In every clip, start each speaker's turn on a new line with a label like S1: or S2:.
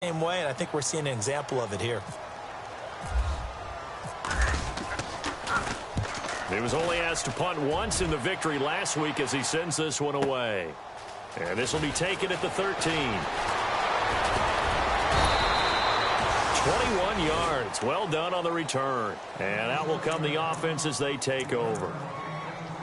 S1: same way, and I think we're seeing an example of it here.
S2: He was only asked to punt once in the victory last week as he sends this one away. And this will be taken at the 13. 21 yards. Well done on the return. And out will come the offense as they take over.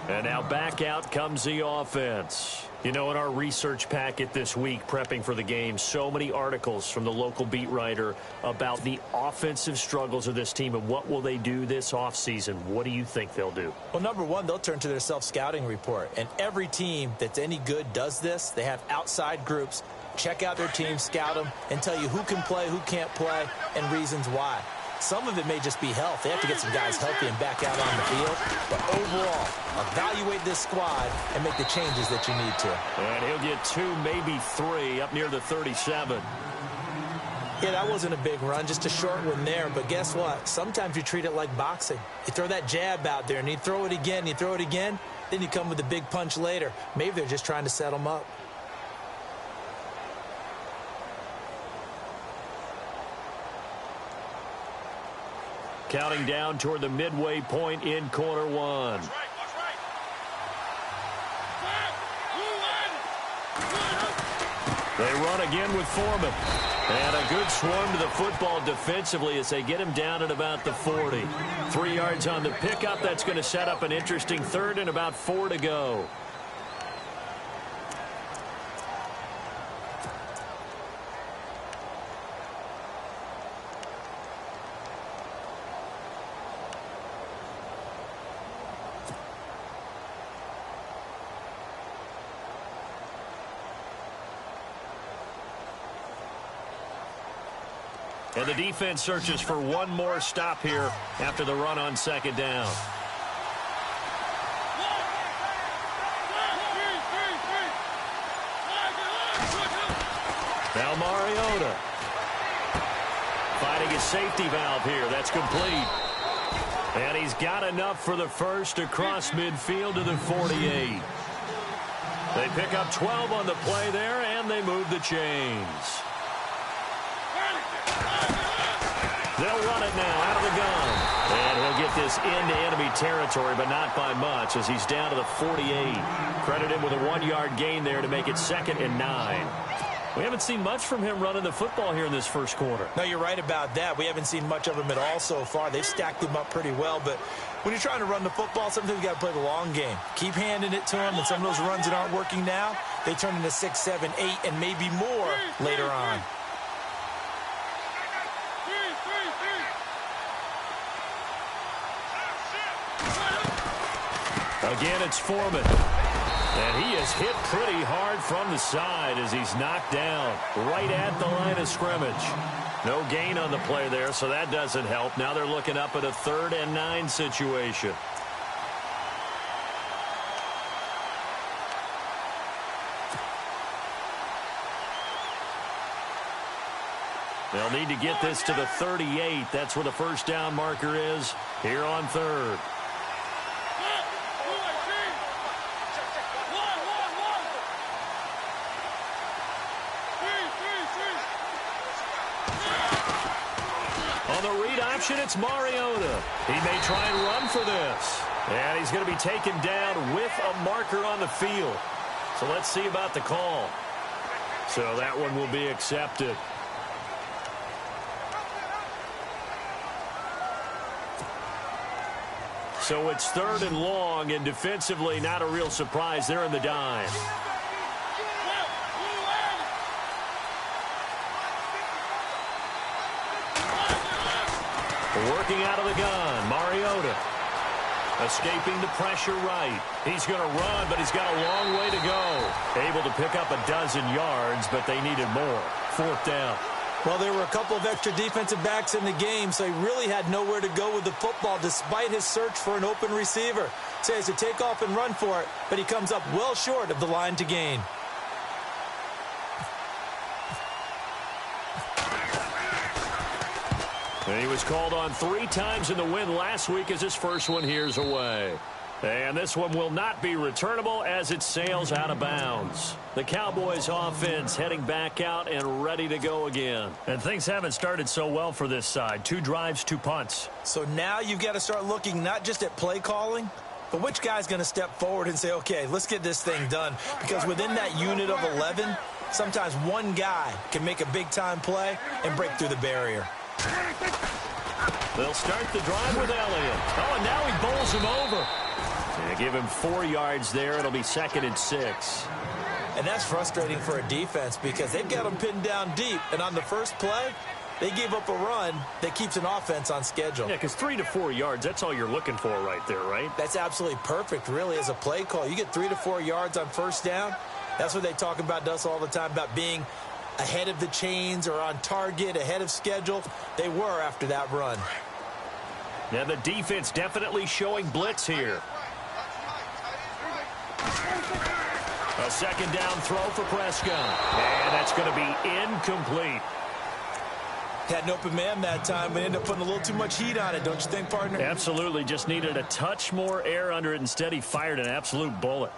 S2: And now back out comes the offense. You know, in our research packet this week, prepping for the game, so many articles from the local beat writer about the offensive struggles of this team and what will they do this offseason. What do you think they'll do?
S1: Well, number one, they'll turn to their self-scouting report. And every team that's any good does this. They have outside groups. Check out their team, scout them, and tell you who can play, who can't play, and reasons why. Some of it may just be health. They have to get some guys healthy and back out on the field. But overall, evaluate this squad and make the changes that you need to.
S2: And he'll get 2, maybe 3 up near the 37.
S1: Yeah, that wasn't a big run, just a short one there. But guess what? Sometimes you treat it like boxing. You throw that jab out there, and you throw it again, you throw it again, then you come with a big punch later. Maybe they're just trying to set them up.
S2: Counting down toward the midway point in quarter one. They run again with Foreman. And a good swarm to the football defensively as they get him down at about the 40. 3 yards on the pickup. That's going to set up an interesting third and about 4 to go. And the defense searches for one more stop here after the run on second down. Now Mariota finding his safety valve here. That's complete. And he's got enough for the first across midfield to the 48. They pick up 12 on the play there, and they move the chains. They'll run it now out of the gun. And he'll get this into enemy territory, but not by much as he's down to the 48. Credit him with a 1-yard gain there to make it 2nd and 9. We haven't seen much from him running the football here in this first quarter.
S1: No, you're right about that. We haven't seen much of him at all so far. They've stacked him up pretty well, but when you're trying to run the football, sometimes you got to play the long game. Keep handing it to him, and some of those runs that aren't working now, they turn into 6, 7, 8, and maybe more later on.
S2: Again, it's Foreman. And he is hit pretty hard from the side as he's knocked down right at the line of scrimmage. No gain on the play there, so that doesn't help. Now they're looking up at a 3rd and 9 situation. They'll need to get this to the 38. That's where the first down marker is here on 3rd. On the read option, it's Mariota. He may try and run for this. And he's going to be taken down with a marker on the field. So let's see about the call. So that one will be accepted. So it's 3rd and long, and defensively not a real surprise. They're in the dime. Working out of the gun, Mariota. Escaping the pressure right. He's going to run, but he's got a long way to go. Able to pick up a 12 yards, but they needed more. 4th down.
S1: Well, there were a couple of extra defensive backs in the game, so he really had nowhere to go with the football despite his search for an open receiver. So he has to take off and run for it, but he comes up well short of the line to gain.
S2: And he was called on 3 times in the win last week as his first one here's away. And this one will not be returnable as it sails out of bounds. The Cowboys offense heading back out and ready to go again. And things haven't started so well for this side. 2 drives, 2 punts.
S1: So now you've got to start looking not just at play calling, but which guy's going to step forward and say, okay, let's get this thing done. Because within that unit of 11, sometimes one guy can make a big-time play and break through the barrier.
S2: They'll start the drive with Elliott. Oh, and now he bowls him over. And give him 4 yards there. It'll be 2nd and 6.
S1: And that's frustrating for a defense because they've got them pinned down deep. And on the first play, they gave up a run that keeps an offense on schedule.
S2: Yeah, because 3 to 4 yards, that's all you're looking for right there, right?
S1: That's absolutely perfect, really, as a play call. You get 3 to 4 yards on first down. That's what they talk about us all the time, about being ahead of the chains or on target, ahead of schedule. They were after that run.
S2: Yeah, the defense definitely showing blitz here. A 2nd down throw for Prescott. And that's going to be incomplete.
S1: Had an open man that time, but ended up putting a little too much heat on it, don't you think, partner?
S2: Absolutely. Just needed a touch more air under it. Instead, he fired an absolute bullet.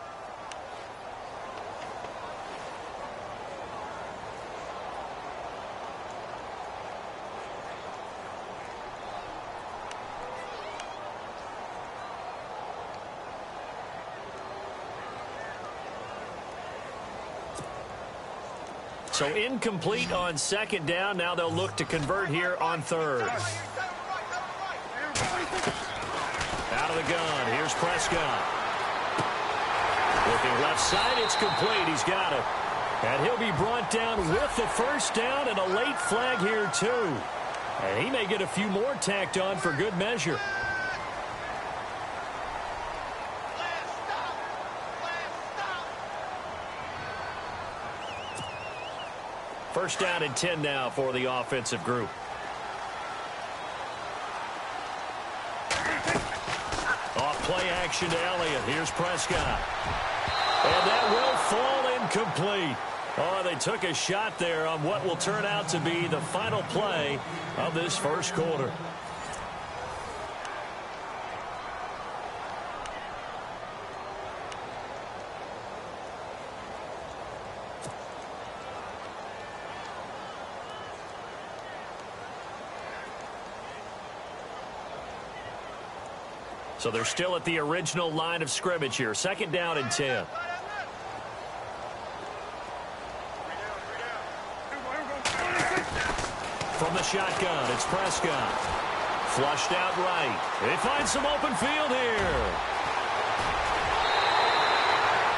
S2: So incomplete on 2nd down. Now they'll look to convert here on 3rd. Out of the gun. Here's Prescott. Looking left side. It's complete. He's got it. And he'll be brought down with the 1st down and a late flag here too. And he may get a few more tacked on for good measure. First down and 10 now for the offensive group. Off play action to Elliott. Here's Prescott. And that will fall incomplete. Oh, they took a shot there on what will turn out to be the final play of this first quarter. So they're still at the original line of scrimmage here. 2nd down and 10. From the shotgun, it's Prescott. Flushed out right. They find some open field here.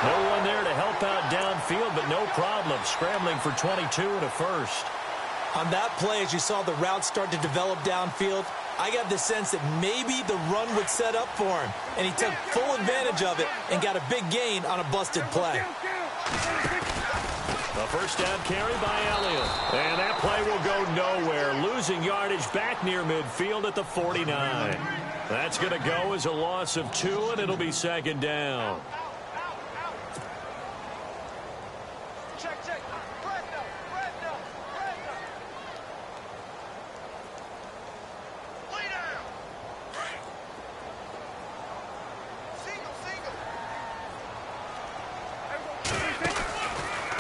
S2: No one there to help out downfield, but no problem. Scrambling for 22 and a first.
S1: On that play, as you saw the route start to develop downfield, I got the sense that maybe the run would set up for him, and he took full advantage of it and got a big gain on a busted play.
S2: A 1st down carry by Elliott. And that play will go nowhere. Losing yardage back near midfield at the 49. That's going to go as a loss of 2, and it'll be 2nd down.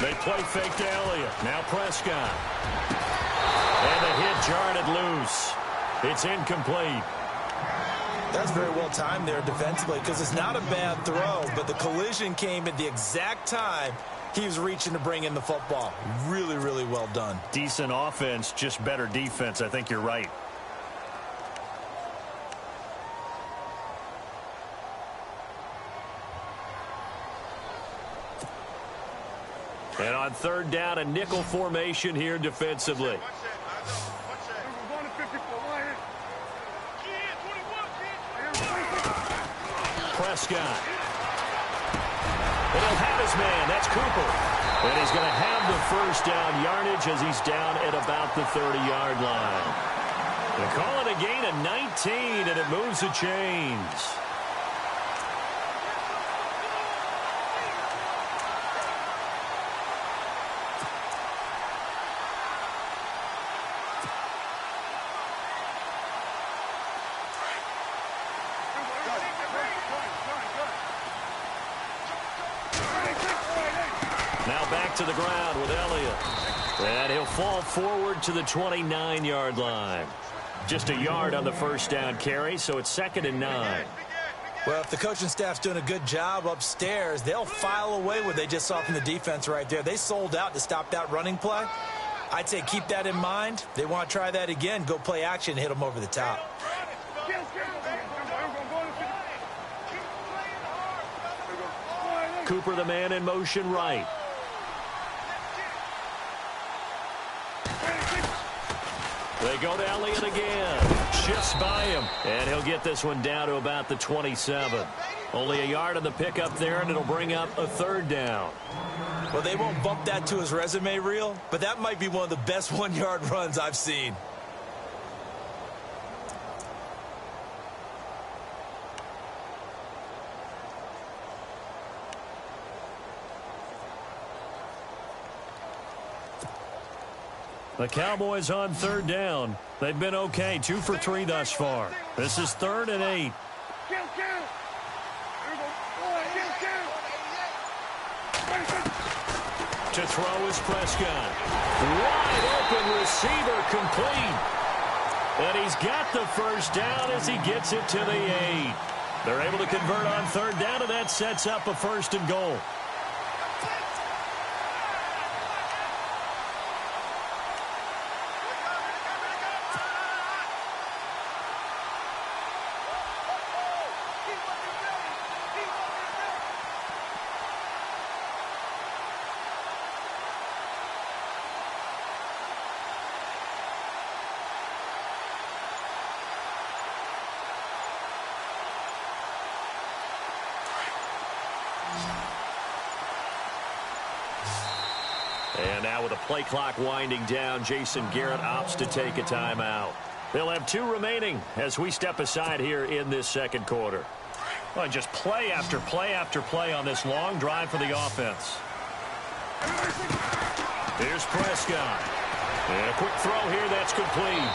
S2: They play fake to Elliott. Now Prescott. And the hit jarred it loose. It's incomplete.
S1: That's very well timed there defensively because it's not a bad throw, but the collision came at the exact time he was reaching to bring in the football. Really, really well done.
S2: Decent offense, just better defense. I think you're right. And on 3rd down, a nickel formation here defensively. Prescott. And he'll have his man. That's Cooper. And he's going to have the 1st down yardage as he's down at about the 30-yard line. They call it a gain of 19, and it moves the chains. to the ground with Elliott. And he'll fall forward to the 29-yard line. Just a yard on the first down carry, so it's 2nd and 9.
S1: Well, if the coaching staff's doing a good job upstairs, they'll file away what they just saw from the defense right there. They sold out to stop that running play. I'd say keep that in mind. They want to try that again. Go play action, hit them over the top.
S2: Cooper, the man in motion right. They go to Elliott again. Shifts by him. And he'll get this one down to about the 27. Only a yard on the pickup there, and it'll bring up a 3rd down.
S1: Well, they won't bump that to his resume reel, but that might be one of the best 1-yard runs I've seen.
S2: The Cowboys on 3rd down. They've been okay, 2 for 3 thus far. This is 3rd and 8. To throw is Prescott. Wide open receiver complete. And he's got the first down as he gets it to the 8. They're able to convert on 3rd down, and that sets up a 1st and goal. And now with the play clock winding down, Jason Garrett opts to take a timeout. They'll have 2 remaining as we step aside here in this 2nd quarter. Well, just play after play after play on this long drive for the offense. Here's Prescott. And a quick throw here that's complete.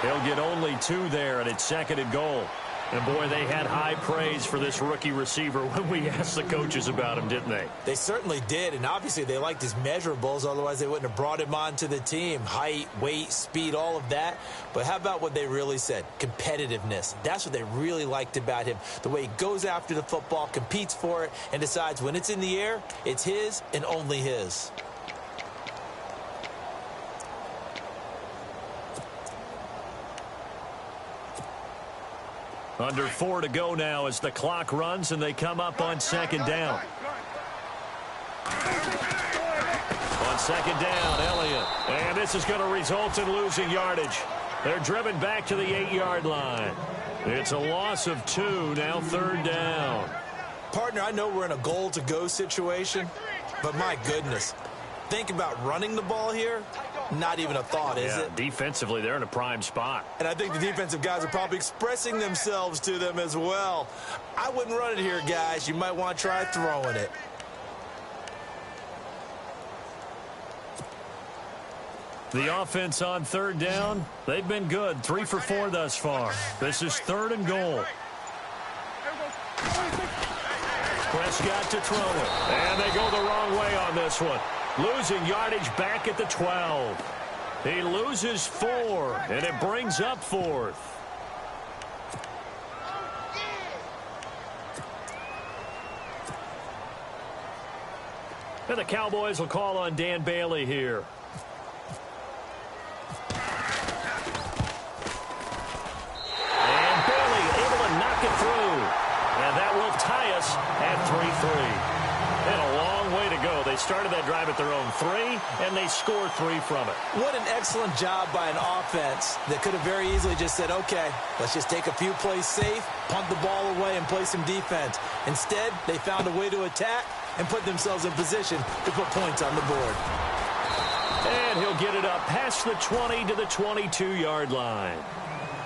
S2: He'll get only 2 there, and it's 2nd and goal. And, boy, they had high praise for this rookie receiver when we asked the coaches about him, didn't they?
S1: They certainly did, and obviously they liked his measurables. Otherwise, they wouldn't have brought him onto the team. Height, weight, speed, all of that. But how about what they really said? Competitiveness. That's what they really liked about him. The way he goes after the football, competes for it, and decides when it's in the air, it's his and only his.
S2: Under 4 to go now as the clock runs and they come up on 2nd down. On 2nd down, Elliott. And this is going to result in losing yardage. They're driven back to the 8-yard line. It's a loss of 2, now 3rd down.
S1: Partner, I know we're in a goal-to-go situation, but my goodness. Think about running the ball here. Not even a thought, is it?
S2: Defensively, they're in a prime spot.
S1: And I think the defensive guys are probably expressing themselves to them as well. I wouldn't run it here, guys. You might want to try throwing it.
S2: The offense on 3rd down, they've been good. 3 for 4 thus far. This is 3rd and goal. Prescott to throw it. And they go the wrong way on this one. Losing yardage back at the 12. He loses 4, and it brings up 4th. And the Cowboys will call on Dan Bailey here. And Bailey able to knock it through. And that will tie us at 3-3. And a long way to go. They started that drive at their own 3, and they scored 3 from it.
S1: What an excellent job by an offense that could have very easily just said, okay, let's just take a few plays safe, punt the ball away, and play some defense. Instead, they found a way to attack and put themselves in position to put points on the board.
S2: And he'll get it up past the 20 to the 22-yard line.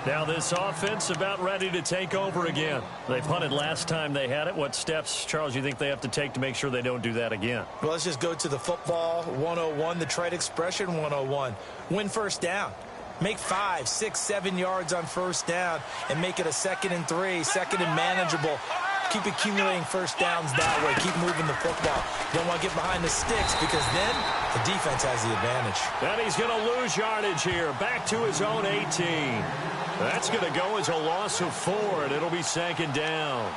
S2: Now this offense about ready to take over again. They punted last time they had it. What steps, Charles, you think they have to take to make sure they don't do that again?
S1: Well, let's just go to the football 101, the trite expression 101. Win 1st down. Make 5, 6, 7 yards on 1st down and make it a 2nd and 3, 2nd and manageable. Keep accumulating first downs that way. Keep moving the football. You don't want to get behind the sticks because then the defense has the advantage.
S2: And he's going to lose yardage here. Back to his own 18. That's going to go as a loss of 4, and it'll be 2nd down.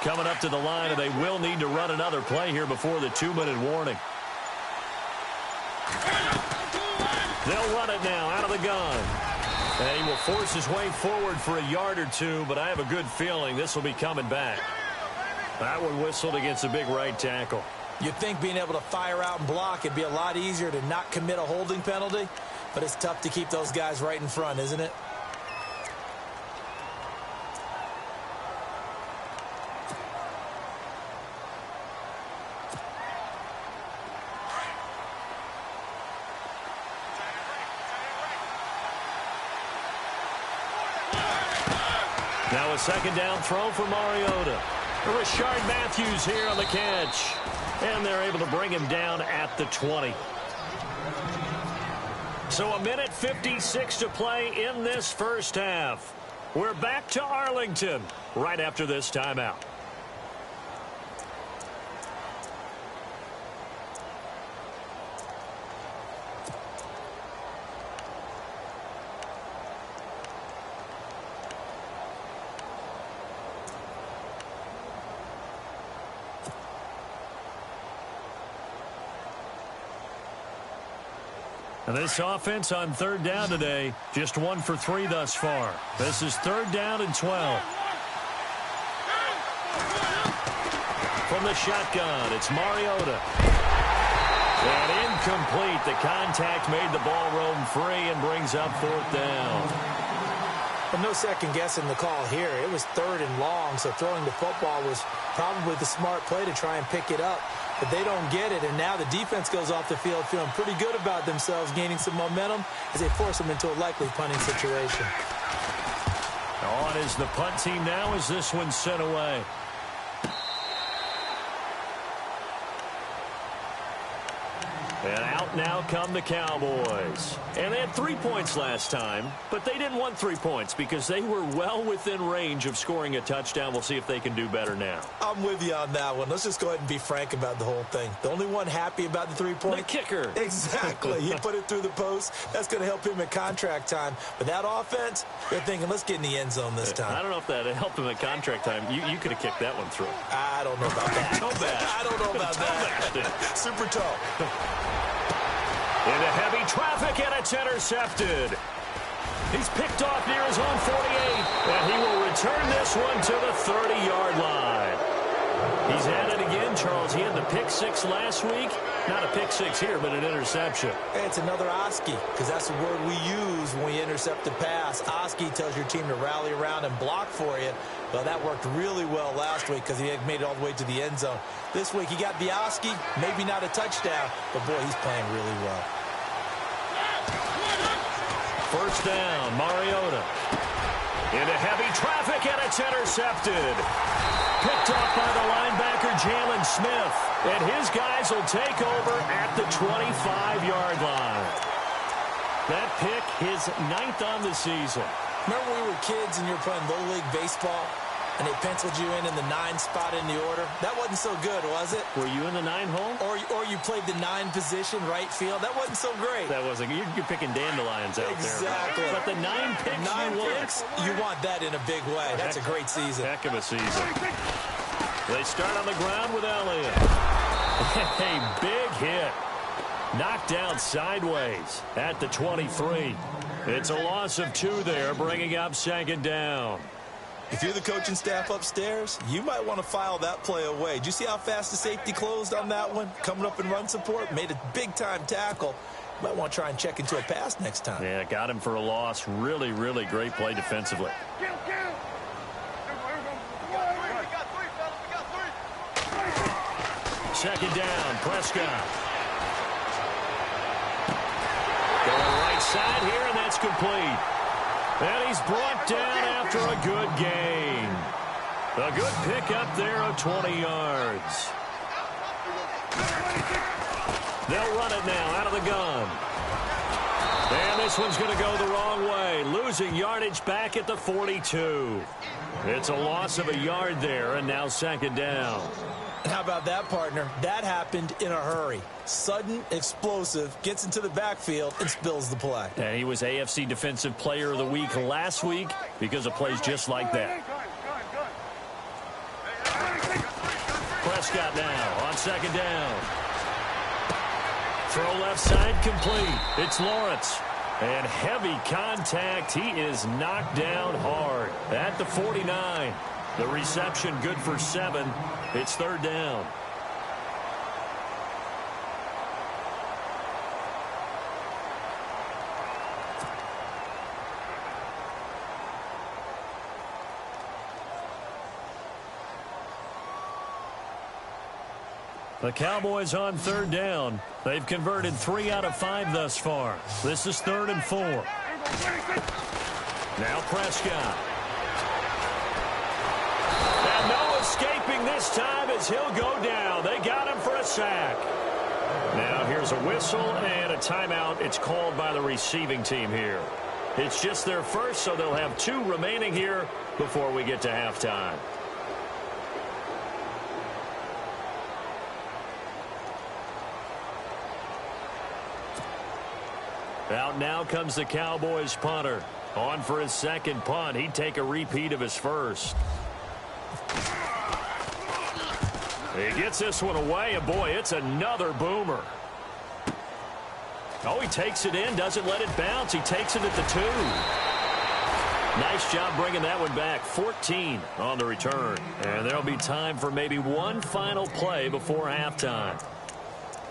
S2: Coming up to the line, and they will need to run another play here before the 2-minute warning. They'll run it now out of the gun. And he will force his way forward for a yard or 2, but I have a good feeling this will be coming back. That one whistled against a big right tackle.
S1: You'd think being able to fire out and block, it'd be a lot easier to not commit a holding penalty, but it's tough to keep those guys right in front, isn't it?
S2: Now a 2nd down throw for Mariota. Rashard Matthews here on the catch. And they're able to bring him down at the 20. So 1:56 to play in this first half. We're back to Arlington right after this timeout. And this offense on 3rd down today, just 1 for 3 thus far. This is 3rd down and 12. From the shotgun, it's Mariota. And incomplete. The contact made the ball roam free and brings up 4th down.
S1: Well, no second guessing the call here. It was 3rd and long, so throwing the football was probably the smart play to try and pick it up. But they don't get it, and now the defense goes off the field feeling pretty good about themselves, gaining some momentum as they force them into a likely punting situation.
S2: On is the punt team now as this one's sent away. And out now come the Cowboys. And they had 3 points last time, but they didn't want 3 points because they were well within range of scoring a touchdown. We'll see if they can do better now.
S1: I'm with you on that one. Let's just go ahead and be frank about the whole thing. The only one happy about the 3 points?
S2: The kicker.
S1: Exactly. He put it through the post. That's going to help him at contract time. But that offense, they're thinking, let's get in the end zone this time.
S2: I don't know if that helped him at contract time. You could have kicked that one through.
S1: I don't know about that. I don't know about that. Super tall.
S2: Into heavy traffic, and it's intercepted. He's picked off near his own 48, and he will return this one to the 30-yard line. He's at it again, Charles. He had the pick 6 last week. Not a pick 6 here, but an interception.
S1: Hey, it's another Oski, because that's the word we use when we intercept the pass. Oski tells your team to rally around and block for you. Well, that worked really well last week because he had made it all the way to the end zone. This week, he got the Oski, maybe not a touchdown, but, boy, he's playing really well.
S2: First down, Mariota. Into heavy traffic, and it's intercepted. Picked off by the linebacker, Jalen Smith. And his guys will take over at the 25-yard line. That pick, his 9th on the season.
S1: Remember when we were kids and you were playing Little League Baseball, and they penciled you in the 9 spot in the order? That wasn't so good, was it?
S2: Were you in the 9 hole?
S1: Or you played the 9 position, right field? That wasn't so great.
S2: That wasn't. You're picking dandelions out
S1: exactly.
S2: there. But the 9 picks,
S1: you want that in a big way. That's a great season.
S2: Heck of a season. They start on the ground with Elliott. A big hit. Knocked down sideways at the 23. It's a loss of 2 there, bringing up 2nd down.
S1: If you're the coaching staff upstairs, you might want to file that play away. Did you see how fast the safety closed on that one? Coming up in run support, made a big-time tackle. You might want to try and check into a pass next time.
S2: Yeah, got him for a loss. Really, really great play defensively. Second down, Prescott. side here, and that's complete. And he's brought down after a good gain. A good pickup there of 20 yards. They'll run it now out of the gun. And this one's going to go the wrong way, losing yardage back at the 42. It's a loss of a yard there, and now second down.
S1: How about that, partner? That happened in a hurry. Sudden, explosive, gets into the backfield, and spills the play.
S2: And he was AFC Defensive Player of the Week last week because of plays just like that. Prescott now on second down. Throw left side complete. It's Lawrence. And heavy contact. He is knocked down hard at the 49. The reception good for 7. It's third down. The Cowboys on third down. They've converted 3 out of 5 thus far. This is 3rd and 4. Now Prescott. And no escaping this time as he'll go down. They got him for a sack. Now here's a whistle and a timeout. It's called by the receiving team here. It's just their first, so they'll have 2 remaining here before we get to halftime. Out now comes the Cowboys punter. On for his second punt. He'd take a repeat of his first. He gets this one away, and boy, it's another boomer. Oh, he takes it in, doesn't let it bounce. He takes it at the 2. Nice job bringing that one back. 14 on the return. And there'll be time for maybe one final play before halftime.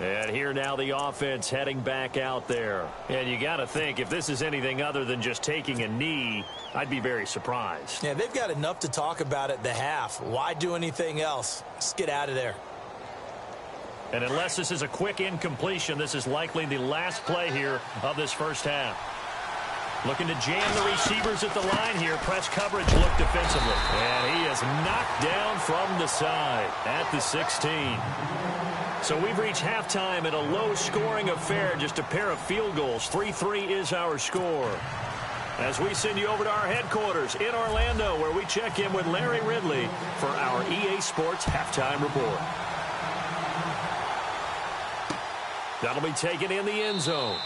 S2: And here now the offense heading back out there. And you got to think, if this is anything other than just taking a knee, I'd be very surprised.
S1: Yeah, they've got enough to talk about at the half. Why do anything else? Just get out of there.
S2: And unless this is a quick incompletion, this is likely the last play here of this first half. Looking to jam the receivers at the line here. Press coverage look defensively. And he is knocked down from the side at the 16. So we've reached halftime in a low-scoring affair, just a pair of field goals. 3-3 is our score. As we send you over to our headquarters in Orlando, where we check in with Larry Ridley for our EA Sports Halftime Report. That'll be taken in the end zone.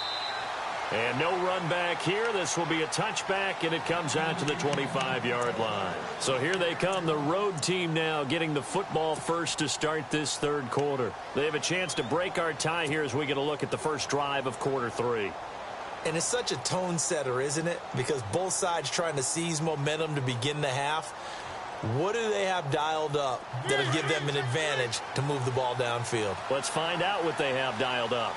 S2: And no run back here. This will be a touchback, and it comes out to the 25-yard line. So here they come, the road team now getting the football first to start this third quarter. They have a chance to break our tie here as we get a look at the first drive of quarter 3.
S1: And it's such a tone setter, isn't it? Because both sides trying to seize momentum to begin the half. What do they have dialed up that'll give them an advantage to move the ball downfield?
S2: Let's find out what they have dialed up.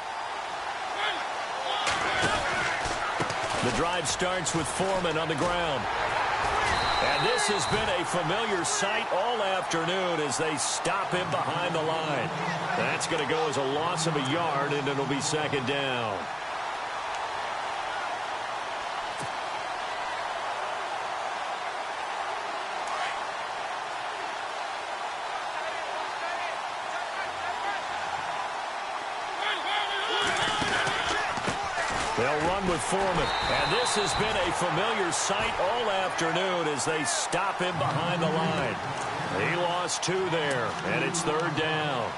S2: The drive starts with Foreman on the ground. And this has been a familiar sight all afternoon as they stop him behind the line. That's going to go as a loss of a yard, and it'll be second down. They'll run with Foreman. And this has been a familiar sight all afternoon as they stop him behind the line. He lost 2 there, and it's third down.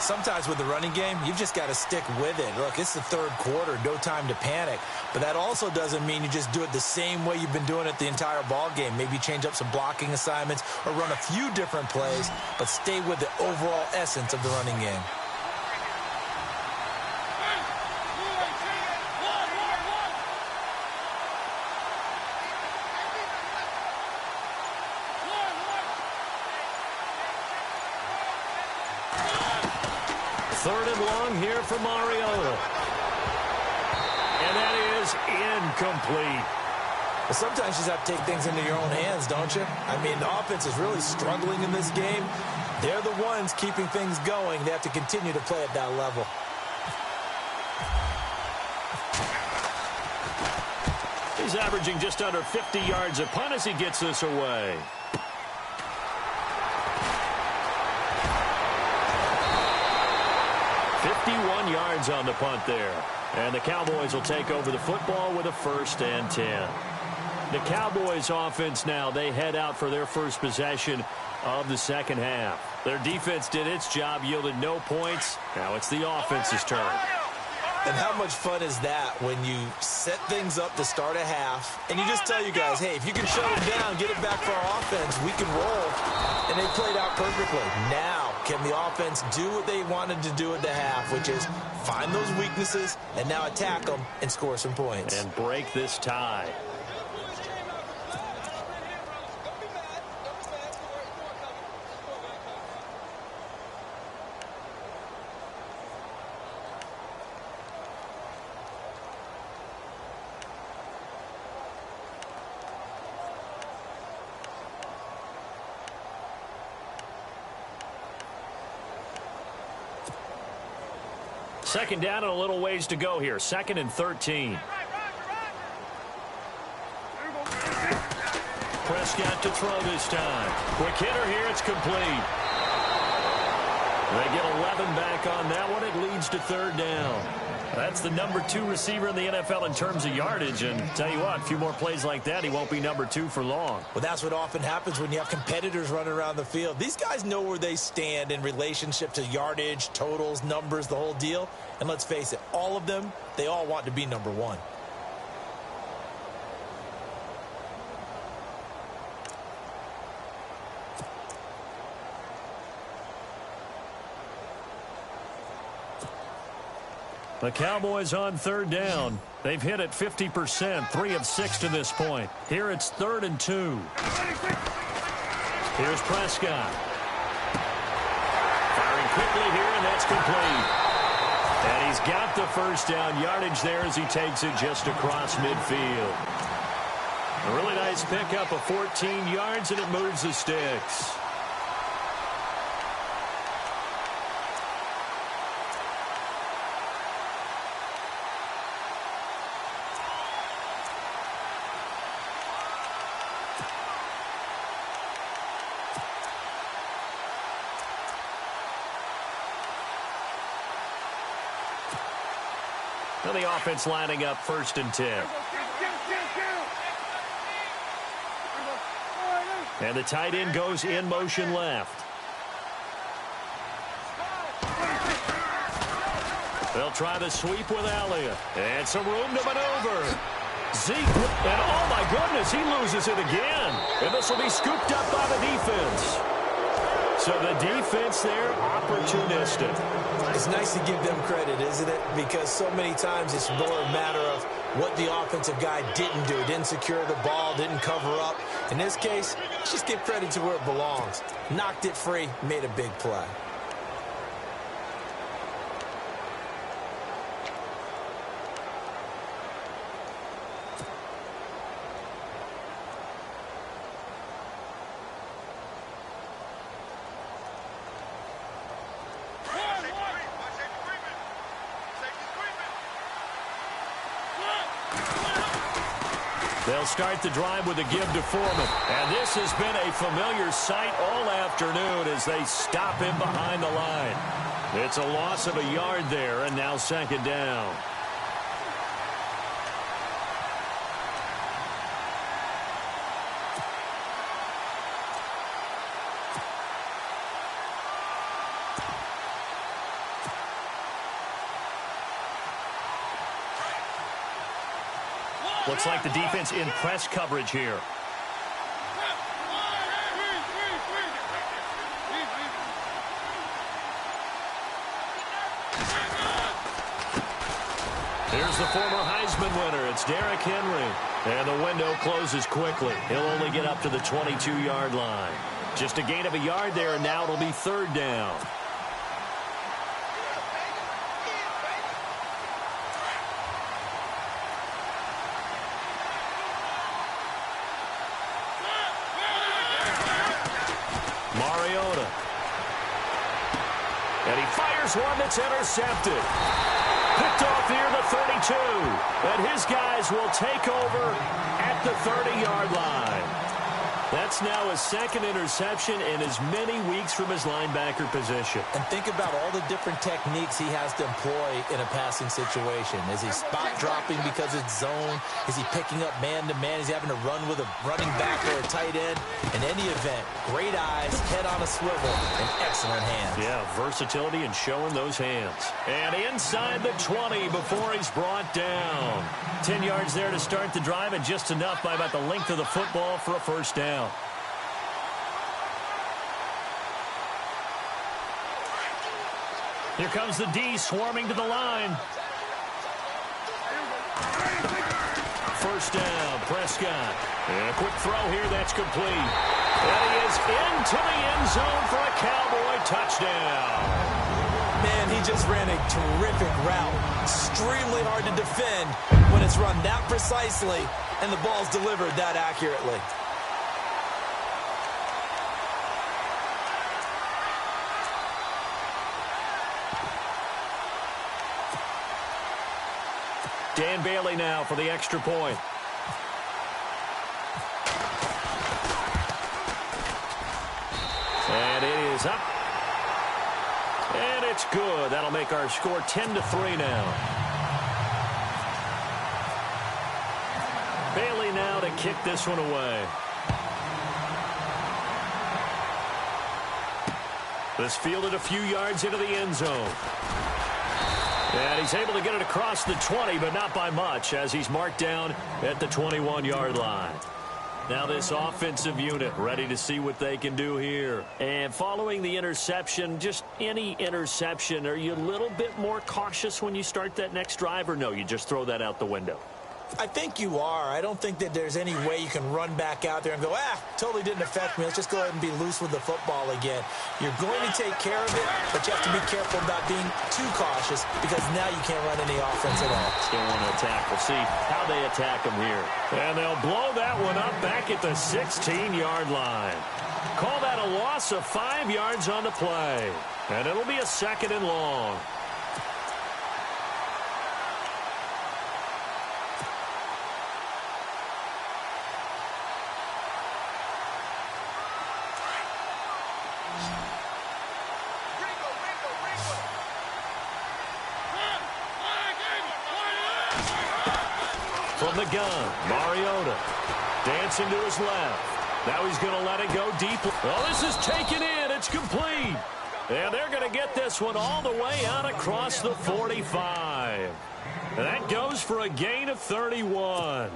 S1: Sometimes with the running game, you've just got to stick with it. Look, it's the third quarter, no time to panic. But that also doesn't mean you just do it the same way you've been doing it the entire ball game. Maybe change up some blocking assignments or run a few different plays, but stay with the overall essence of the running game.
S2: Third and long here for Mariota. And that is incomplete.
S1: Well, sometimes you just have to take things into your own hands, don't you? I mean, the offense is really struggling in this game. They're the ones keeping things going. They have to continue to play at that level.
S2: He's averaging just under 50 yards a punt as he gets this away. Yards on the punt there. And the Cowboys will take over the football with a 1st and 10. The Cowboys offense now, they head out for their first possession of the second half. Their defense did its job, yielded no points. Now it's the offense's turn.
S1: And how much fun is that when you set things up to start a half and you just tell you guys, hey, if you can shut them down, get it back for our offense, we can roll. And they played out perfectly. Now, can the offense do what they wanted to do at the half, which is find those weaknesses and now attack them and score some points.
S2: And break this tie. Second down and a little ways to go here. 2nd and 13. Prescott to throw this time. Quick hitter here. It's complete. They get 11 back on that one. It leads to 3rd down. That's the number 2 receiver in the NFL in terms of yardage. And tell you what, a few more plays like that, he won't be number 2 for long.
S1: Well, that's what often happens when you have competitors running around the field. These guys know where they stand in relationship to yardage, totals, numbers, the whole deal. And let's face it, all of them, they all want to be number 1.
S2: The Cowboys on 3rd down. They've hit it 50%, 3 of 6 to this point. Here it's 3rd and 2. Here's Prescott. Firing quickly here, and that's complete. And he's got the 1st down yardage there as he takes it just across midfield. A really nice pickup of 14 yards, and it moves the sticks. Now the offense lining up 1st and 10. And the tight end goes in motion left. They'll try the sweep with Elliott. And some room to maneuver. Zeke, and oh my goodness, he loses it again. And this will be scooped up by the defense. So the defense there, opportunistic.
S1: It's nice to give them credit, isn't it? Because so many times it's more a matter of what the offensive guy didn't do. Didn't secure the ball, didn't cover up. In this case, let's just give credit to where it belongs. Knocked it free, made a big play.
S2: They'll start the drive with a give to Foreman. And this has been a familiar sight all afternoon as they stop him behind the line. It's a loss of a yard there, and now 2nd down. Looks like the defense in press coverage here. Here's the former Heisman winner. It's Derrick Henry. And the window closes quickly. He'll only get up to the 22-yard line. Just a gain of a yard there, and now it'll be 3rd down. And he fires one that's intercepted. Picked off near the 32. And his guys will take over at the 30-yard line. That's now his second interception in as many weeks from his linebacker position.
S1: And think about all the different techniques he has to employ in a passing situation. Is he spot dropping because it's zone? Is he picking up man-to-man? Is he having to run with a running back or a tight end? In any event, great eyes, head on a swivel, and excellent hands.
S2: Yeah, versatility and showing those hands. And inside the 20 before he's brought down. 10 yards there to start the drive, and just enough by about the length of the football for a first down. Here comes the D swarming to the line. First down, Prescott. And a quick throw here, that's complete. And he is into the end zone for a Cowboy touchdown.
S1: Man, he just ran a terrific route. Extremely hard to defend when it's run that precisely and the ball's delivered that accurately.
S2: Dan Bailey now for the extra point. And it is up. And it's good. That'll make our score 10-3 now. Bailey now to kick this one away. This fielded a few yards into the end zone. And he's able to get it across the 20, but not by much, as he's marked down at the 21-yard line. Now this offensive unit ready to see what they can do here. And following the interception, just any interception, are you a little bit more cautious when you start that next drive, or no, you just throw that out the window?
S1: I think you are. I don't think that there's any way you can run back out there and go, totally didn't affect me. Let's just go ahead and be loose with the football again. You're going to take care of it, but you have to be careful about being too cautious because now you can't run any offense at all.
S2: Still want to attack. We'll see how they attack them here. And they'll blow that one up back at the 16-yard line. Call that a loss of 5 yards on the play. And it'll be a second and long. From the gun, Mariota dancing to his left. Now he's going to let it go deep. Well, this is taken in. It's complete. And they're going to get this one all the way out across the 45. And that goes for a gain of 31.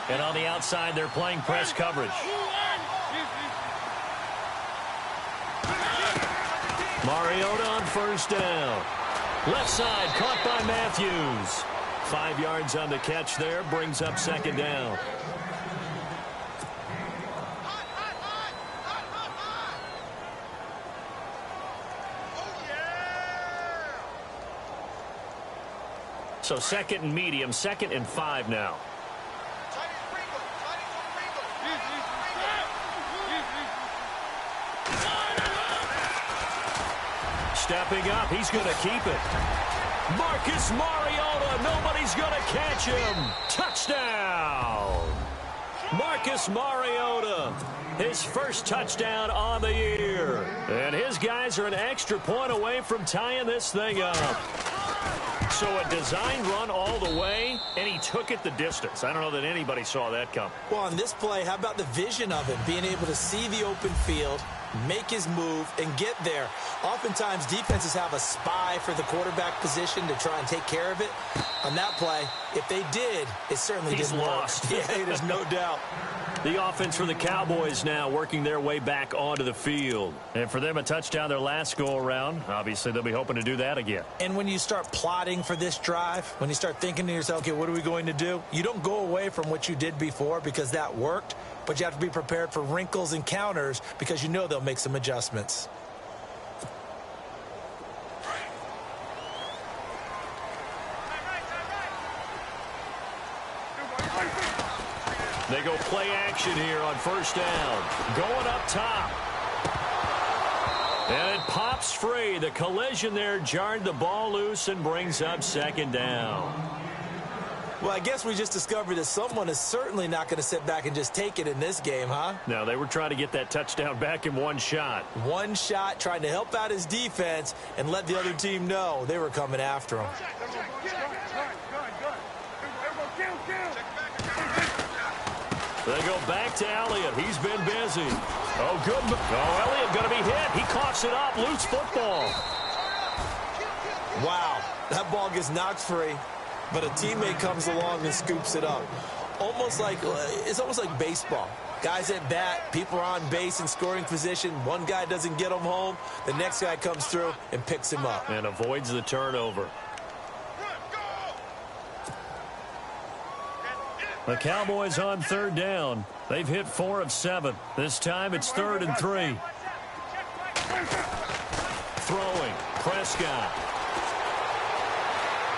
S2: And on the outside, they're playing press coverage. Mariota on first down. Left side, caught by Matthews. 5 yards on the catch there, brings up second down. So second and medium, 2nd and 5 now. Stepping up, he's going to keep it. Marcus Mariota, nobody's going to catch him. Touchdown! Marcus Mariota, his first touchdown on the year. And his guys are an extra point away from tying this thing up. So a design run all the way, and he took it the distance. I don't know that anybody saw that come.
S1: Well, on this play, how about the vision of him, being able to see the open field, make his move, and get there. Oftentimes, defenses have a spy for the quarterback position to try and take care of it. On that play, if they did, it certainly didn't
S2: lost.
S1: work. Yeah, there's no doubt.
S2: The offense for the Cowboys now working their way back onto the field. And for them, a touchdown their last go-around. Obviously, they'll be hoping to do that again.
S1: And when you start plotting for this drive, when you start thinking to yourself, okay, what are we going to do? You don't go away from what you did before because that worked, but you have to be prepared for wrinkles and counters because you know they'll make some adjustments.
S2: They go play action here on first down. Going up top. And it pops free. The collision there jarred the ball loose and brings up second down.
S1: Well, I guess we just discovered that someone is certainly not going to sit back and just take it in this game, huh?
S2: No, they were trying to get that touchdown back in one shot.
S1: One shot, trying to help out his defense and let the other team know they were coming after him.
S2: They go back to Elliott. He's been busy. Oh, good. Oh, Elliott going to be hit. He coughs it up. Loose football.
S1: Wow. That ball gets knocked free, but a teammate comes along and scoops it up. It's almost like baseball. Guys at bat, people are on base in scoring position. One guy doesn't get him home. The next guy comes through and picks him up.
S2: And avoids the turnover. The Cowboys on third down. They've hit 4 of 7. This time it's 3rd and 3. Throwing. Prescott.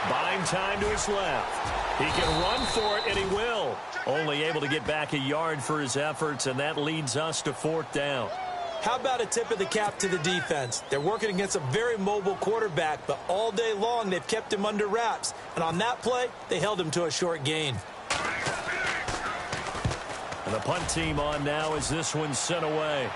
S2: Buying time to his left. He can run for it, and he will. Only able to get back a yard for his efforts, and that leads us to 4th down.
S1: How about a tip of the cap to the defense? They're working against a very mobile quarterback, but all day long they've kept him under wraps. And on that play, they held him to a short gain.
S2: And the punt team on now as this one's sent away.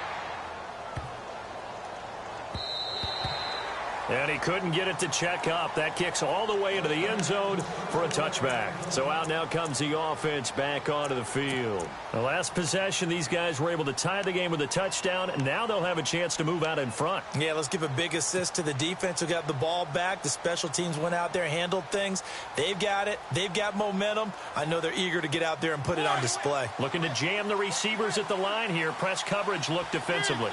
S2: And he couldn't get it to check up. That kicks all the way into the end zone for a touchback. So out now comes the offense back onto the field. The last possession, these guys were able to tie the game with a touchdown, and now they'll have a chance to move out in front.
S1: Yeah, let's give a big assist to the defense who got the ball back. The special teams went out there, handled things. They've got it. They've got momentum. I know they're eager to get out there and put it on display.
S2: Looking to jam the receivers at the line here. Press coverage look defensively.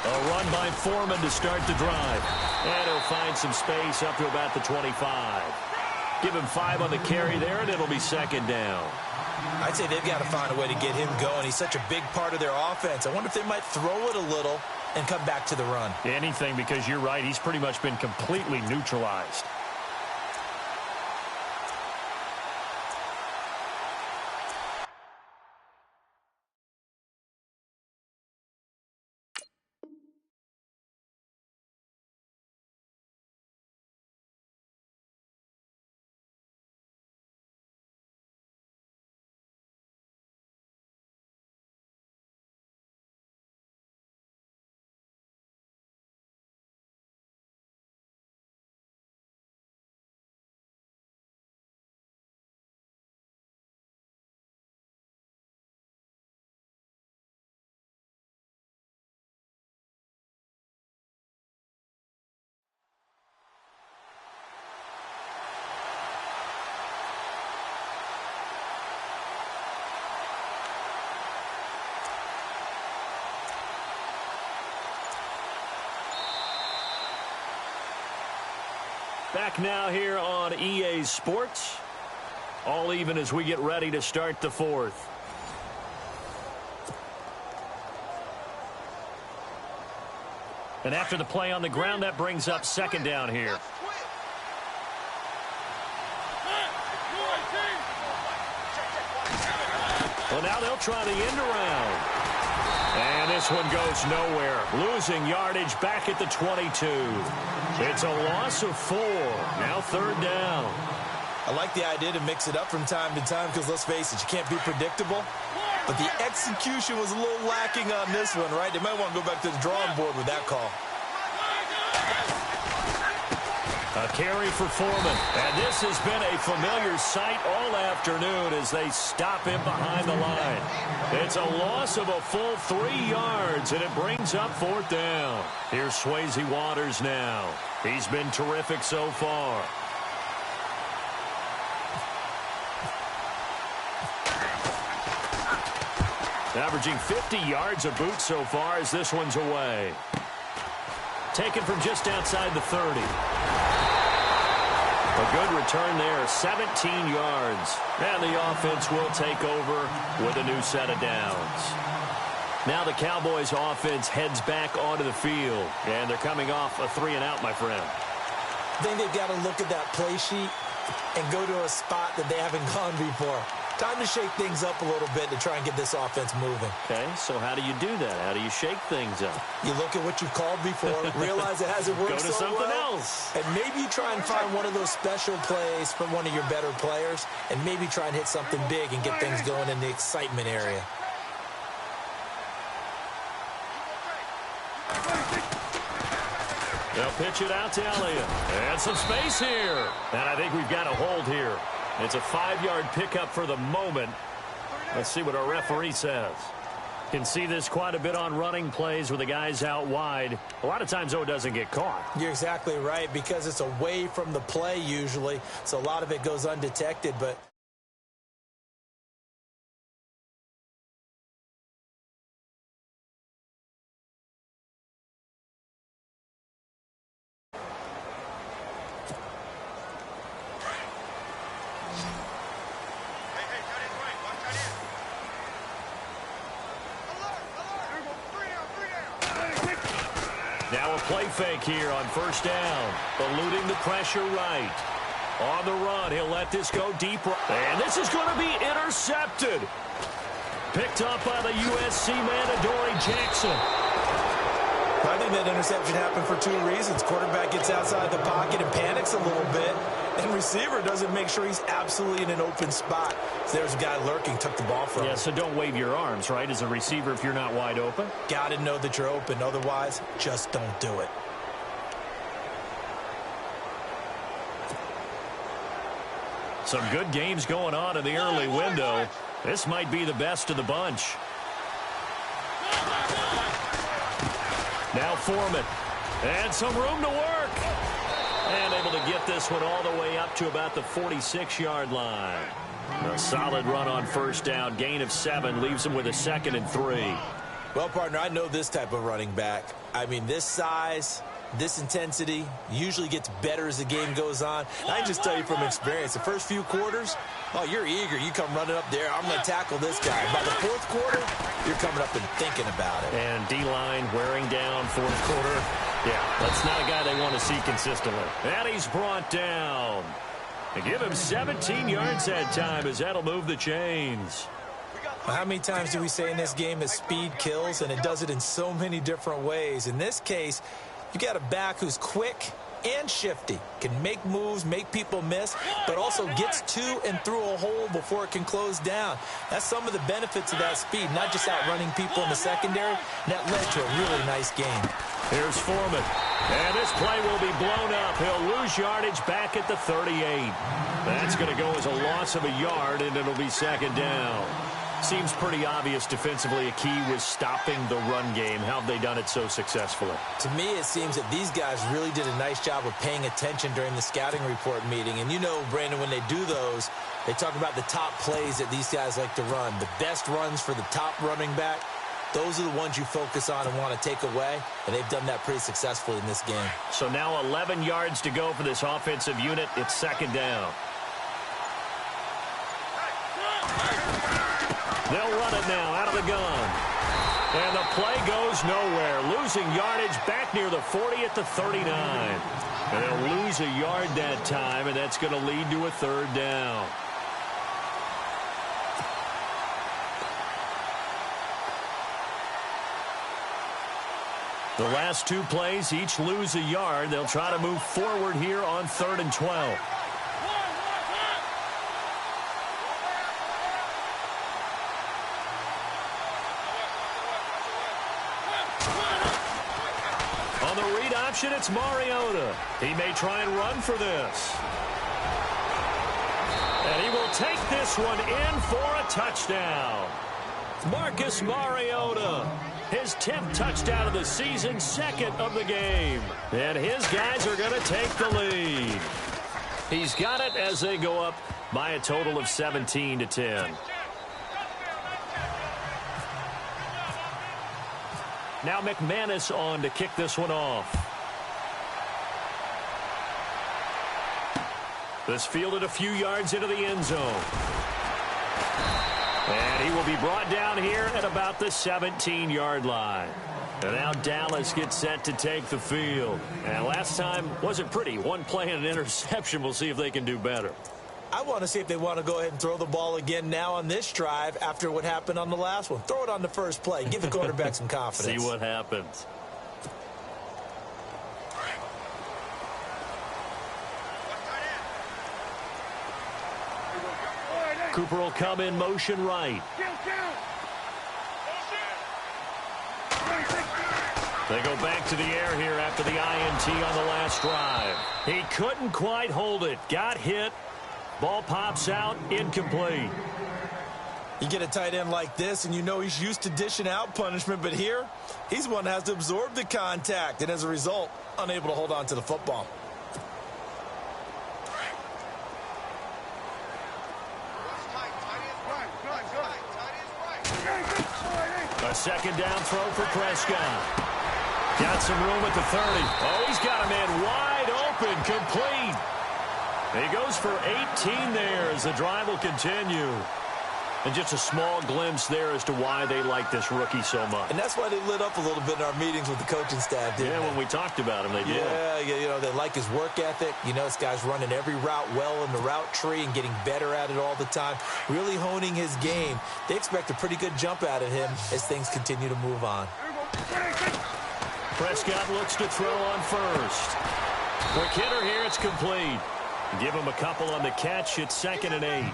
S2: A run by Foreman to start the drive. And he'll find some space up to about the 25. Give him 5 on the carry there, and it'll be second down.
S1: I'd say they've got to find a way to get him going. He's such a big part of their offense. I wonder if they might throw it a little and come back to the run.
S2: Anything, because you're right. He's pretty much been completely neutralized. Back now here on EA Sports. All even as we get ready to start the 4th. And after the play on the ground, that brings up second down here. Well, now they'll try the end around. And this one goes nowhere. Losing yardage back at the 22. It's a loss of 4. Now 3rd down.
S1: I like the idea to mix it up from time to time because, let's face it, you can't be predictable. But the execution was a little lacking on this one, right? They might want to go back to the drawing board with that call.
S2: A carry for Foreman. And this has been a familiar sight all afternoon as they stop him behind the line. It's a loss of a full 3 yards, and it brings up 4th down. Here's Swayze Waters now. He's been terrific so far. Averaging 50 yards a boot so far as this one's away. Taken from just outside the 30. A good return there, 17 yards. And the offense will take over with a new set of downs. Now the Cowboys offense heads back onto the field. And they're coming off a 3-and-out, my friend.
S1: I think they've got to look at that play sheet and go to a spot that they haven't gone before. Time to shake things up a little bit to try and get this offense moving.
S2: Okay, so how do you do that? How do you shake things up?
S1: You look at what you've called before, realize it hasn't worked
S2: so well. Go to something else.
S1: And maybe you try and find one of those special plays from one of your better players, and maybe try and hit something big and get things going in the excitement area.
S2: They'll pitch it out to Elliott. And some space here. And I think we've got a hold here. It's a 5-yard pickup for the moment. Let's see what our referee says. Can see this quite a bit on running plays with the guys out wide. A lot of times, though, it doesn't get caught.
S1: You're exactly right, because it's away from the play usually, so a lot of it goes undetected, but...
S2: Now a play fake here on first down. Eluding the pressure right. On the run, he'll let this go deep. And this is going to be intercepted. Picked up by the USC man, Adoree Jackson.
S1: I think that interception happened for 2 reasons. Quarterback gets outside the pocket and panics a little bit. And receiver doesn't make sure he's absolutely in an open spot. So there's a guy lurking, took the ball from him.
S2: Yeah, so don't wave your arms, right, as a receiver if you're not wide open.
S1: Got to know that you're open. Otherwise, just don't do it.
S2: Some good games going on in the early window. This might be the best of the bunch. Now Foreman. And some room to work. And able to get this one all the way up to about the 46-yard line. A solid run on first down. Gain of 7 leaves him with a 2nd and 3.
S1: Well, partner, I know this type of running back. I mean, this size, this intensity usually gets better as the game goes on. And I can just tell you from experience, the first few quarters, oh, you're eager. You come running up there. I'm going to tackle this guy. By the 4th quarter, you're coming up and thinking about it.
S2: And D-line wearing down 4th quarter. Yeah, that's not a guy they want to see consistently. And he's brought down. They give him 17 yards that time as that'll move the chains.
S1: Well, how many times do we say in this game that speed kills, and it does it in so many different ways? In this case, you got a back who's quick and shifty, can make moves, make people miss, but also gets to and through a hole before it can close down. That's some of the benefits of that speed, not just outrunning people in the secondary. And that led to a really nice game.
S2: Here's Foreman. And this play will be blown up. He'll lose yardage back at the 38. That's going to go as a loss of a yard, and it'll be 2nd down. Seems pretty obvious defensively a key was stopping the run game. How have they done it so successfully?
S1: To me, it seems that these guys really did a nice job of paying attention during the scouting report meeting. And you know, Brandon, when they do those, they talk about the top plays that these guys like to run. The best runs for the top running back, those are the ones you focus on and want to take away. And they've done that pretty successfully in this game.
S2: So now 11 yards to go for this offensive unit. It's 2nd down. They'll run it now out of the gun. And the play goes nowhere. Losing yardage back near the 40 at the 39. And they'll lose a yard that time, and that's going to lead to a 3rd down. The last 2 plays each lose a yard. They'll try to move forward here on 3rd and 12. On the read option, it's Mariota. He may try and run for this. And he will take this one in for a touchdown. Marcus Mariota. His 10th touchdown of the season, 2nd of the game. And his guys are going to take the lead. He's got it as they go up by a total of 17-10. Now McManus on to kick this one off. This fielded a few yards into the end zone. And he will be brought down here at about the 17-yard line. And now Dallas gets set to take the field. And last time wasn't pretty. One play and an interception. We'll see if they can do better.
S1: I want to see if they want to go ahead and throw the ball again now on this drive after what happened on the last one. Throw it on the first play. Give the quarterback some confidence.
S2: See what happens. Cooper will come in motion right. They go back to the air here after the INT on the last drive. He couldn't quite hold it. Got hit. Ball pops out. Incomplete.
S1: You get a tight end like this, and you know he's used to dishing out punishment, but here, he's the one that has to absorb the contact, and as a result, unable to hold on to the football.
S2: A second down throw for Prescott. Got some room at the 30. Oh, he's got a man wide open, complete. He goes for 18 there as the drive will continue. And just a small glimpse there as to why they like this rookie so much.
S1: And that's why they lit up a little bit in our meetings with the coaching staff, didn't they?
S2: When we talked about him, they did.
S1: Yeah, you know, they like his work ethic. You know, this guy's running every route well in the route tree and getting better at it all the time, really honing his game. They expect a pretty good jump out of him as things continue to move on.
S2: Prescott looks to throw on first. Quick hitter here, it's complete. Give him a couple on the catch. It's 2nd and 8.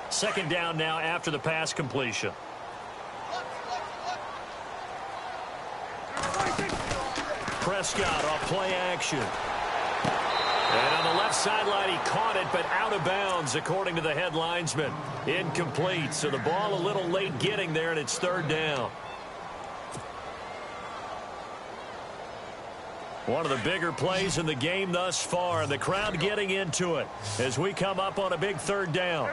S2: Second down now after the pass completion. Prescott off play action. And on the left sideline, he caught it, but out of bounds, according to the head linesman. Incomplete, so the ball a little late getting there, and it's 3rd down. One of the bigger plays in the game thus far, and the crowd getting into it as we come up on a big 3rd down.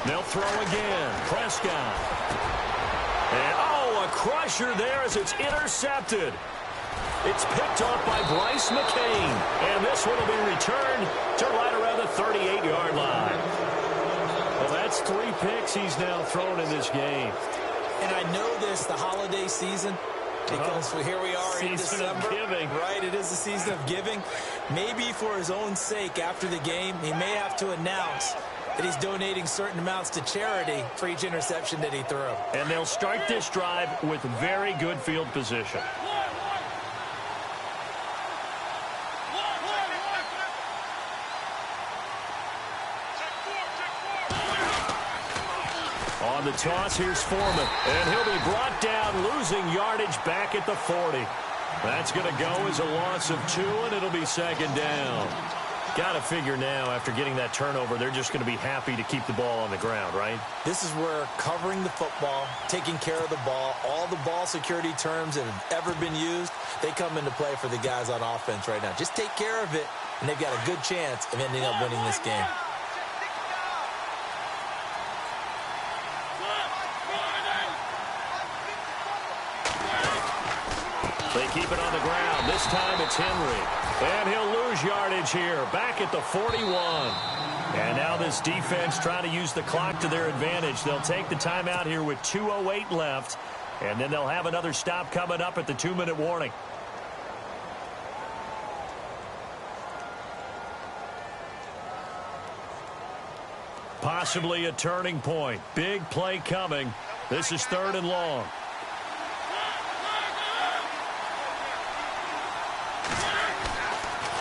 S2: They'll throw again. Prescott. And, oh, a crusher there as it's intercepted. It's picked off by Bryce McCain, and this one will be returned to right around the 38-yard line. Well, that's 3 picks he's now thrown in this game.
S1: And I know this, the holiday season, because here we are in December.
S2: Season of giving.
S1: Right, it is the season of giving. Maybe for his own sake after the game, he may have to announce that he's donating certain amounts to charity for each interception that he threw.
S2: And they'll start this drive with very good field position. On the toss, here's Foreman. And he'll be brought down, losing yardage back at the 40. That's going to go as a loss of 2, and it'll be 2nd down. Got to figure now, after getting that turnover, they're just going to be happy to keep the ball on the ground, right?
S1: This is where covering the football, taking care of the ball, all the ball security terms that have ever been used, they come into play for the guys on offense right now. Just take care of it, and they've got a good chance of ending up winning this game.
S2: They keep it on the ground. This time it's Henry. And he'll lose yardage here. Back at the 41. And now this defense trying to use the clock to their advantage. They'll take the timeout here with 2:08 left. And then they'll have another stop coming up at the 2-minute warning. Possibly a turning point. Big play coming. This is 3rd and long.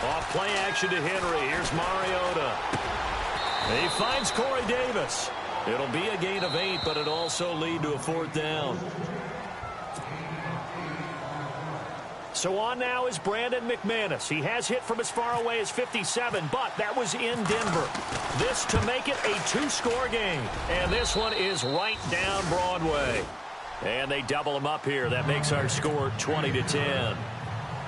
S2: Off play action to Henry. Here's Mariota. He finds Corey Davis. It'll be a gain of 8, but it'll also lead to a 4th down. So on now is Brandon McManus. He has hit from as far away as 57, but that was in Denver. This to make it a 2-score game. And this one is right down Broadway. And they double him up here. That makes our score 20-10.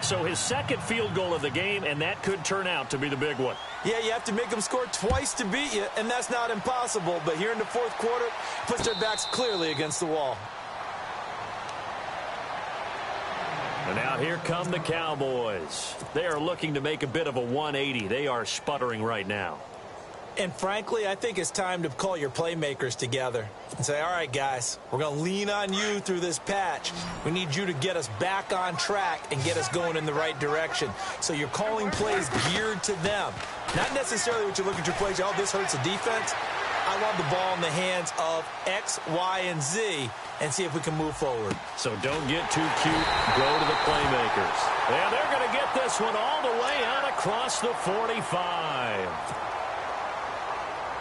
S2: So his 2nd field goal of the game, and that could turn out to be the big one.
S1: Yeah, you have to make them score twice to beat you, and that's not impossible. But here in the 4th quarter, puts their backs clearly against the wall.
S2: And now here come the Cowboys. They are looking to make a bit of a 180. They are sputtering right now.
S1: And frankly, I think it's time to call your playmakers together and say, all right, guys, we're going to lean on you through this patch. We need you to get us back on track and get us going in the right direction. So you're calling plays geared to them. Not necessarily what you look at your plays, oh, this hurts the defense. I want the ball in the hands of X, Y, and Z and see if we can move forward.
S2: So don't get too cute. Go to the playmakers. And they're going to get this one all the way out across the 45.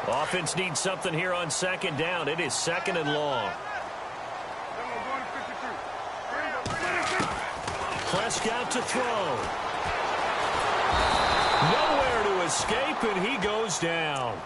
S2: Offense needs something here on second down. It is second and long. Prescott to throw. Nowhere to escape, and he goes down.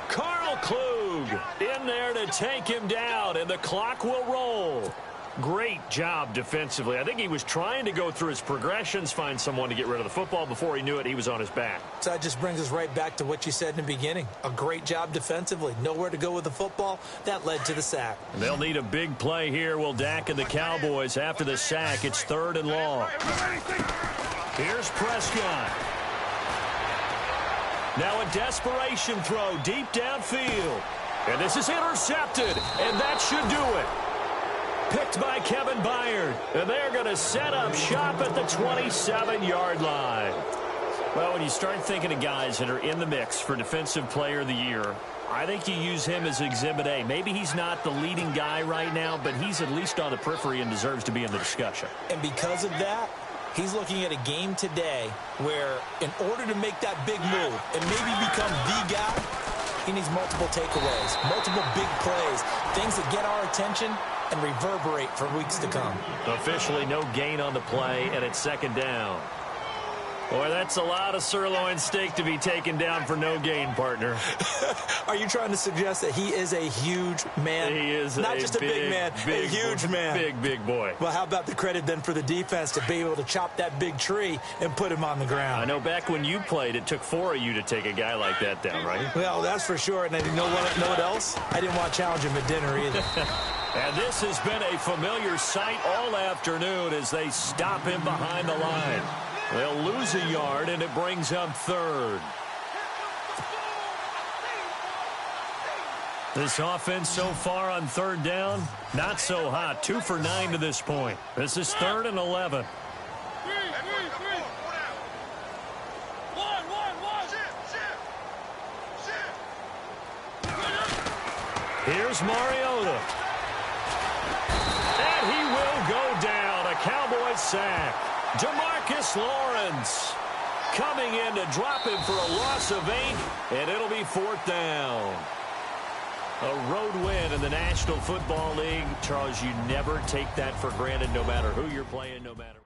S2: Carl Klug in there to take him down, and the clock will roll. Great job defensively. I think he was trying to go through his progressions, find someone to get rid of the football. Before he knew it, he was on his back.
S1: So that just brings us right back to what you said in the beginning. A great job defensively. Nowhere to go with the football. That led to the sack.
S2: And they'll need a big play here. Will Dak and the Cowboys after the sack. It's third and long. Here's Prescott. Now a desperation throw deep downfield. And this is intercepted. And that should do it. Picked by Kevin Byard. And they're going to set up shop at the 27-yard line.
S3: Well, when you start thinking of guys that are in the mix for Defensive Player of the Year, I think you use him as Exhibit A. Maybe he's not the leading guy right now, but he's at least on the periphery and deserves to be in the discussion.
S1: And because of that, he's looking at a game today where in order to make that big move and maybe become the guy, he needs multiple takeaways, multiple big plays, things that get our attention and reverberate for weeks to come.
S2: Officially no gain on the play, and it's second down. Boy, that's a lot of sirloin steak to be taken down for no gain, partner.
S1: Are you trying to suggest that he is a huge man?
S2: He is
S1: not just a big man, a huge man.
S2: Big boy.
S1: Well, how about the credit then for the defense to be able to chop that big tree and put him on the ground?
S2: I know back when you played, it took 4 of you to take a guy like that down, right?
S1: Well, that's for sure. And you know what else? I didn't want to challenge him at dinner either.
S2: And this has been a familiar sight all afternoon as they stop him behind the line. They'll lose a yard, and it brings up third. This offense so far on third down, not so hot. 2 for 9 to this point. This is 3rd and 11. Here's Mariota. And he will go down. A Cowboys sack. DeMarcus Lawrence coming in to drop him for a loss of 8, and it'll be 4th down. A road win in the National Football League. Charles, you never take that for granted, no matter who you're playing, no matter